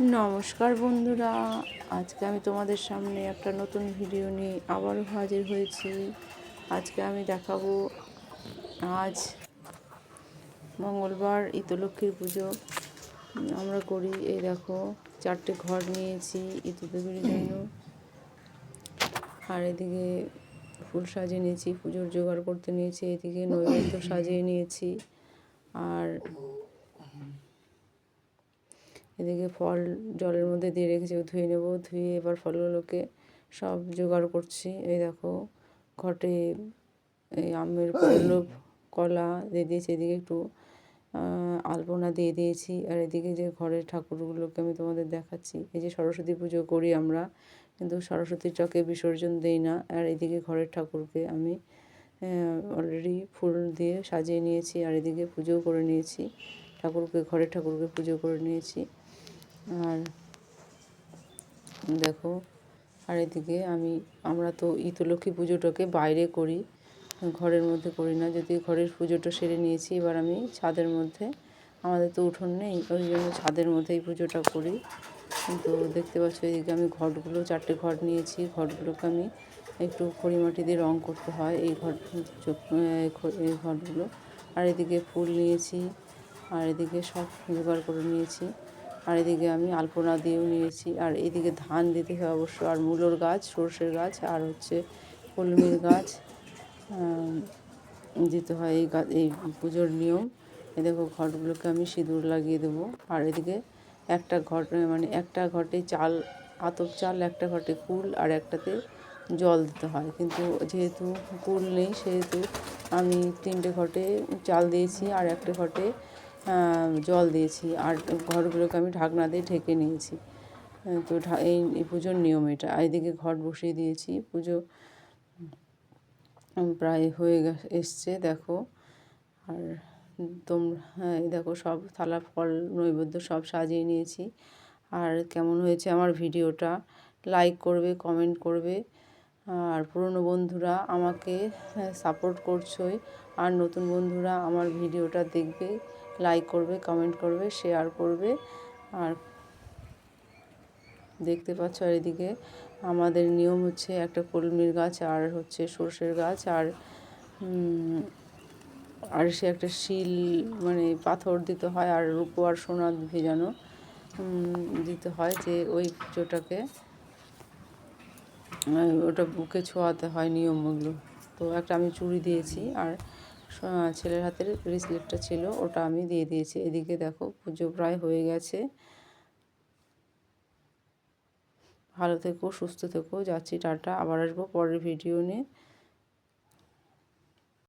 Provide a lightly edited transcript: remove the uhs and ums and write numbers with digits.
নমস্কার বন্ধুরা, আজকে আমি তোমাদের সামনে একটা নতুন ভিডিও নিয়ে আবারও হাজির হয়েছি। আজকে আমি দেখাবো, আজ মঙ্গলবার ইতলক্ষ্মীর পুজো আমরা করি। এই দেখো, 4টে ঘর নিয়েছি ইতুদেবীর জন্য, আর এদিকে ফুল সাজিয়ে নিয়েছি, পুজোর জোগাড় করতে নিয়েছি, এদিকে নৈবেদ্য সাজিয়ে নিয়েছি, আর এদিকে ফল জলের মধ্যে দিয়ে রেখেছি, ধুয়ে নেব। ধুয়ে এবার ফলগুলোকে সব জোগাড় করছি। এই দেখো, ঘটে এই আমের পল্লব, কলা দিয়ে দিয়েছি, এদিকে একটু আলপনা দিয়ে দিয়েছি। আর এদিকে যে ঘরের ঠাকুরগুলোকে আমি তোমাদের দেখাচ্ছি, এই যে সরস্বতী পুজো করি আমরা, কিন্তু সরস্বতীটাকে বিসর্জন দিই না। আর এদিকে ঘরের ঠাকুরকে আমি অলরেডি ফুল দিয়ে সাজিয়ে নিয়েছি, আর এদিকে পুজোও করে নিয়েছি, ঘরের ঠাকুরকে পুজো করে নিয়েছি। আর দেখো, আর এদিকে আমরা তো ইতলক্ষ্মী পুজোটাকে বাইরে করি, ঘরের মধ্যে করি না। যদি ঘরের পুজোটা সেরে নিয়েছি, এবার আমি ছাদের মধ্যে, আমাদের তো উঠোন নেই, ওই জন্য ছাদের মধ্যেই পুজোটা করি। তো দেখতে পাচ্ছ, এদিকে আমি ঘটগুলো 4টে ঘট নিয়েছি, ঘটগুলোকে আমি একটু খড়ি মাটি দিয়ে রং করতে হয় এই ঘটগুলো। আর এদিকে ফুল নিয়েছি, আর এদিকে সব জোগাড় করে নিয়েছি, আর এদিকে আমি আলপনা দিয়েও নিয়েছি। আর এদিকে ধান দিতে হয় অবশ্য, আর মূলোর গাছ, সর্ষের গাছ, আর হচ্ছে কলমির গাছ দিতে হয়। এই পুজোর নিয়ম। এই দেখো, ঘটগুলোকে আমি সিঁদুর লাগিয়ে দেবো। আর এদিকে একটা ঘটে চাল, আতপ চাল, একটা ঘটে কুল, আর একটাতে জল দিতে হয়। কিন্তু যেহেতু কুল নেই, সেহেতু আমি 3টে ঘটে চাল দিয়েছি, আর একটা ঘটে জল দিয়েছি, আর ঘরগুলোকে আমি ঢাকনা দিয়ে ঢেকে নিয়েছি। তো এই পুজোর নিয়ম এটা। এদিকে ঘট বসিয়ে দিয়েছি, পুজো প্রায় হয়ে এসছে দেখো। আর হ্যাঁ, এই দেখো, সব থালা ফল নৈবেদ্য সব সাজিয়ে নিয়েছি। আর কেমন হয়েছে আমার ভিডিওটা, লাইক করবে, কমেন্ট করবে। আর পুরনো বন্ধুরা আমাকে সাপোর্ট করছোই, আর নতুন বন্ধুরা আমার ভিডিওটা দেখবে, লাইক করবে, কমেন্ট করবে, শেয়ার করবে। আর দেখতে পাচ্ছ, আর এদিকে আমাদের নিয়ম হচ্ছে একটা কলমির গাছ, আর হচ্ছে সর্ষের গাছ, আর সে একটা শিল, মানে পাথর দিতে হয়, আর রূপো আর সোনা ভেজানো দিতে হয়, যে ওই পুজোটাকে ওটা বুকে ছোঁয়াতে হয়, নিয়মগুলো। তো একটা আমি চুড়ি দিয়েছি, আর ছেলের হাতের ব্রেসলেটটা ছিল, ওটা আমি দিয়ে দিয়েছি। এদিকে দেখো, পুজো প্রায় হয়ে গেছে। ভালো থেকো, সুস্থ থেকো, যাচ্ছি, টাটা। আবার আসবো পরের ভিডিও নিয়ে।